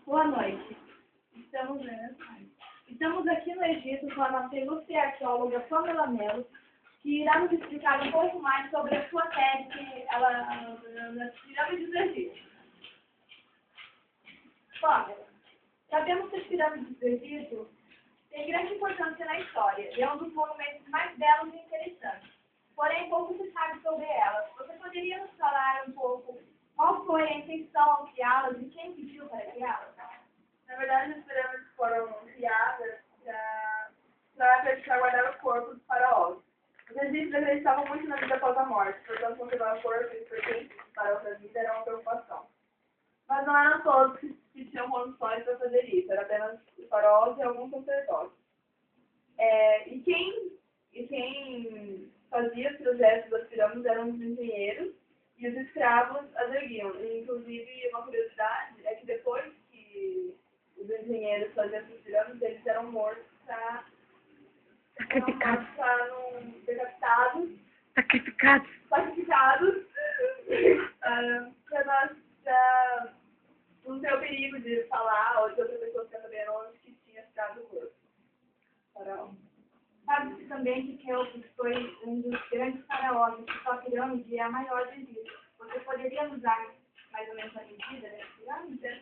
Boa noite. Estamos aqui no Egito com a nossa ilustre arqueóloga Pamela Mello, que irá nos explicar um pouco mais sobre a sua tese nas pirâmides do Egito. Pamela, sabemos que as pirâmides do Egito têm grande importância na história e é um dos monumentos mais belos e interessantes. Porém, pouco se sabe sobre elas. Você poderia nos falar um pouco qual foi a intenção ao criá-las e quem pediu para criá-las? Na verdade, as pirâmides foram criadas para guardar o corpo dos faraós. Os egípcios acreditavam muito na vida após a morte, portanto, conservar o corpo e os pertences para outra vida era uma preocupação. Mas não eram todos que tinham condições para fazer isso, era apenas os faraós e alguns sacerdotes. E quem fazia os projetos das pirâmides eram os engenheiros e os escravos as erguiam. E, inclusive, uma curiosidade é que depois que os engenheiros faziam essas pirâmides, eles eram mortos Sacrificados. Sacrificados para não ter o perigo de falar ou de outra pessoa ficar sabendo onde que tinha ficado o corpo. Sabe-se também que Quéops foi um dos grandes faraós e que sua pirâmide é a maior do Egito. Você poderia nos dar mais ou menos a medida dessa pirâmide?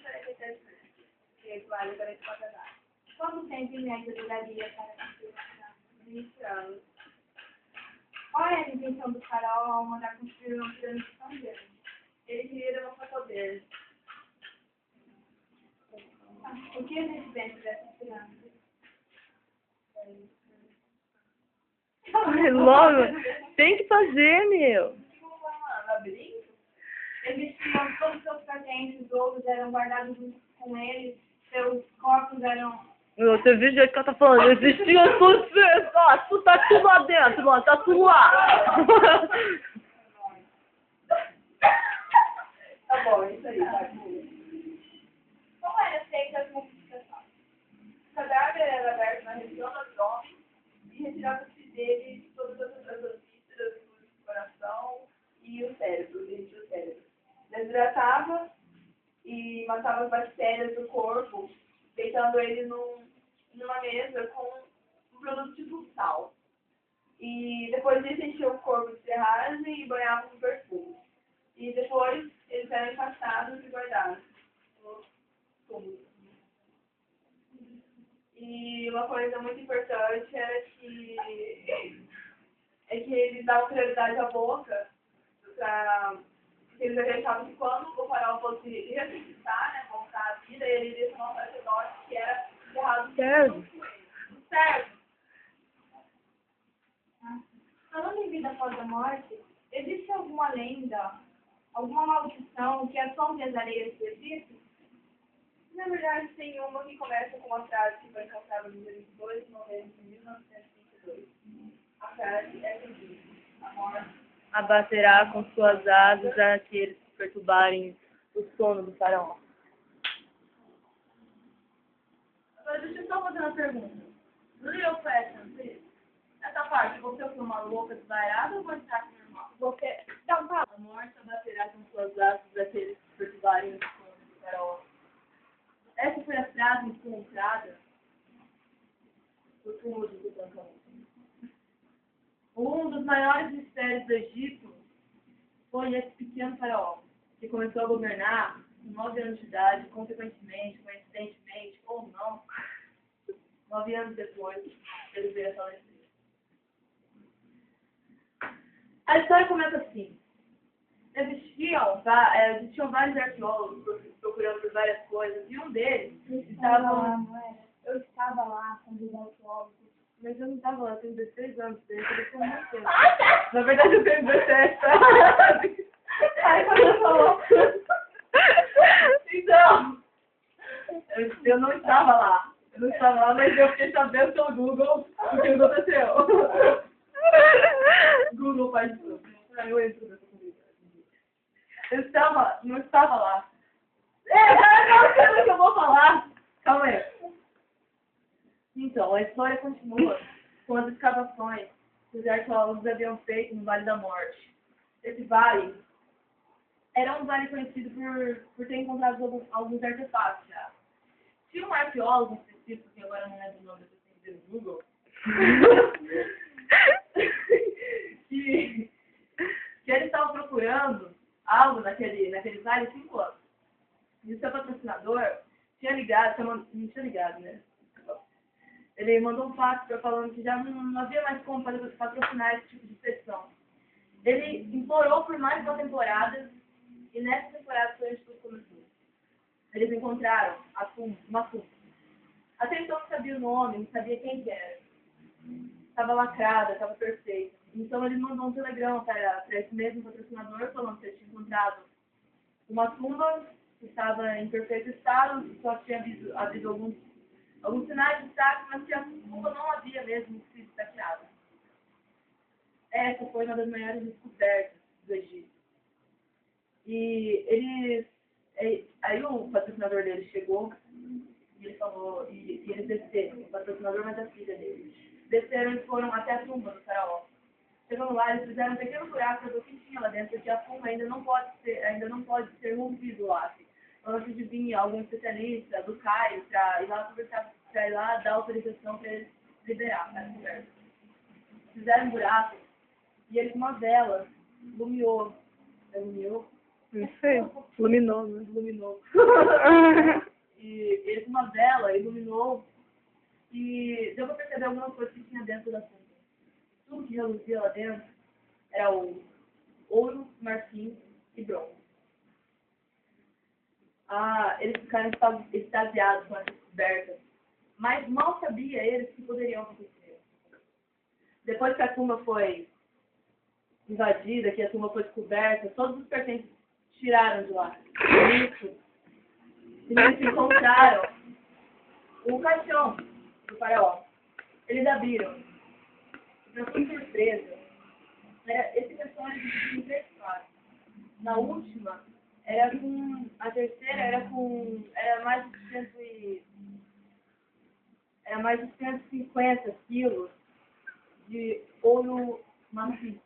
Que equivale a 44 andares. Quanto tempo em média duraria para construir uma pirâmide? 20 anos. Qual é a intenção do faraó ao mandar construir uma pirâmide tão grande? Ele queria demonstrar poder. O que existe dentro dessas pirâmides? Ai, logo, tem que fazer, meu. Labirinto? Existiam todos os seus pertences, os outros eram guardados junto com eles, seus corpos eram... Você viu o jeito que ela tá falando? Existia sucesso, ó, tu tá tudo lá dentro, mano, tá tudo lá. Tá bom, isso aí, tá bom. Como era feita as multiplicações? O cadáver era aberto na região do abdômen e retirava-se dele todas as vísceras, o coração e o cérebro, dentro do cérebro. Desidratava e matava as bactérias do corpo, deitando ele numa mesa com um produto tipo sal. E depois disso enchia o corpo de serragem e banhava com perfume. E depois eles eram enfaixados e guardados nos túmulos. E uma coisa muito importante era que eles davam prioridade à boca, porque eles acreditavam que quando o faraó fosse ressuscitar, né, voltar à vida, ele iria chamar um sacerdote que era enterrado Certo. certo. Falando em vida após a morte, existe alguma lenda, alguma maldição que assombra as areias do Egito? Na verdade, tem uma que começa com uma frase que foi encontrada no dia 22 de novembro de 1922. A frase é a seguinte: a morte Abaterá com suas asas aqueles que perturbarem o sono do faraó. Agora, deixa eu só fazer uma pergunta. No Real Fashion, essa parte, você foi uma louca desvairada ou você está normal? Você... Então, fala. A morte abaterá com suas asas aqueles que perturbarem o sono do faraó. Essa foi a frase encontrada no túmulo de Tutankhamon. Um dos maiores mistérios do Egito foi esse pequeno faraó, que começou a governar com 9 anos de idade, consequentemente, coincidentemente, ou não, 9 anos depois, ele veio a falecer. A história começa assim. Existiam vários arqueólogos procurando por várias coisas, e um deles estava... Eu estava lá com os arqueólogos, Mas eu não estava lá, eu tenho 16 anos, eu tenho muito tempo. Ah, tá! Na verdade, eu tenho 17, tá? Aí, quando eu falou... Então, eu não estava lá. Eu não estava lá, mas eu fiquei sabendo pelo Google o que aconteceu. Google faz tudo. Aí eu entro nessa comunidade. Não estava lá. Não, que eu vou falar. Calma aí. Então, a história continua com as escavações que os arqueólogos haviam feito no Vale da Morte. Esse vale era um vale conhecido por ter encontrado alguns artefatos já. Tinha um arqueólogo específico, que agora não lembro o nome, eu tenho que ver no Google, que ele estava procurando algo naqueles vários 5 anos. E o seu patrocinador tinha ligado, não tinha ligado, né? Ele mandou um fax falando que já não havia mais como patrocinar esse tipo de expedição. Ele implorou por mais uma temporada, e nessa temporada foi onde tudo começou. Eles encontraram uma tumba. Até então não sabia o nome, não sabia quem que era. Estava lacrada, estava perfeita. Então ele mandou um telegrama para esse mesmo patrocinador, falando que ele tinha encontrado uma tumba que estava em perfeito estado, só tinha havido alguns sinais de saque, mas que a tumba não havia mesmo sido saqueada. Essa foi uma das maiores descobertas do Egito. E aí o patrocinador dele chegou e ele falou, e eles desceram, o patrocinador mas a filha dele. Desceram e foram até a tumba do faraó. Chegando lá, eles fizeram um pequeno buraco para ver o que tinha lá dentro, porque a tumba ainda não pode ser rompido lá. Antes de vir algum especialista do Cairo para ir lá conversar, para ir lá dar autorização para eles liberar a conversa. Fizeram um buraco e ele com uma vela iluminou. Não sei. Iluminou, né? Iluminou. E ele com uma vela iluminou e deu para perceber algumas coisas que tinha dentro da tumba. Tudo que reluzia lá dentro era ouro, marfim e bronze. Eles ficaram extasiados com essa descoberta, mas mal sabia eles que poderiam acontecer. Depois que a tumba foi invadida, que a tumba foi descoberta, todos os pertences tiraram de lá. E eles encontraram o caixão do faraó. Eles abriram. E para sua surpresa, esse caixão era dividido em 3 partes. Na última, a terceira era mais de 150 quilos de ouro maciço.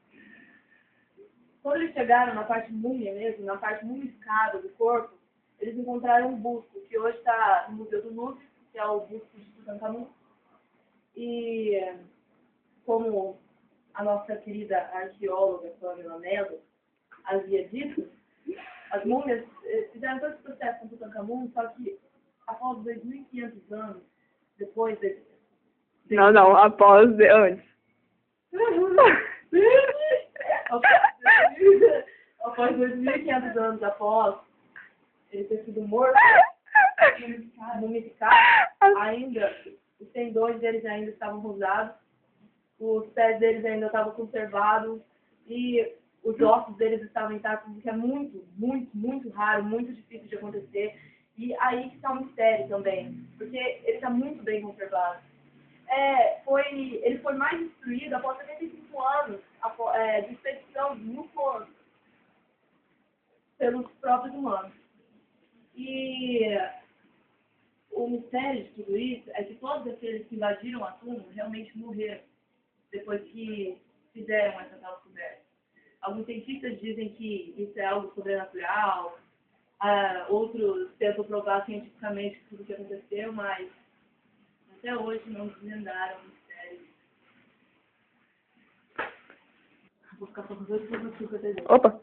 Quando eles chegaram na parte múmia mesmo, na parte mumificada do corpo, eles encontraram um busto, que hoje está no Museu do Louvre, que é o busto de Tutankhamun. E como a nossa querida arqueóloga Pamela Mello havia dito, as múmias fizeram todo esse processo com Tutankhamun, só que após 2.500 anos, depois Não, após antes. Após 2.500 anos após ele ter sido morto, mumificado, ainda os tendões deles ainda estavam rosados, os pés deles ainda estavam conservados e os ossos deles estavam intactos, o que é muito, muito, muito raro, muito difícil de acontecer. E aí que está um mistério também, porque ele está muito bem conservado. Ele foi mais destruído após 75 anos de expedição no forno pelos próprios humanos. E o mistério de tudo isso é que todos aqueles que invadiram a tumba realmente morreram depois que fizeram essa tal descoberta. Alguns cientistas dizem que isso é algo sobrenatural, outros tentam provar cientificamente tudo o que aconteceu, mas até hoje não desvendaram o mistério. Vou ficar só com 2 segundos aqui para Opa!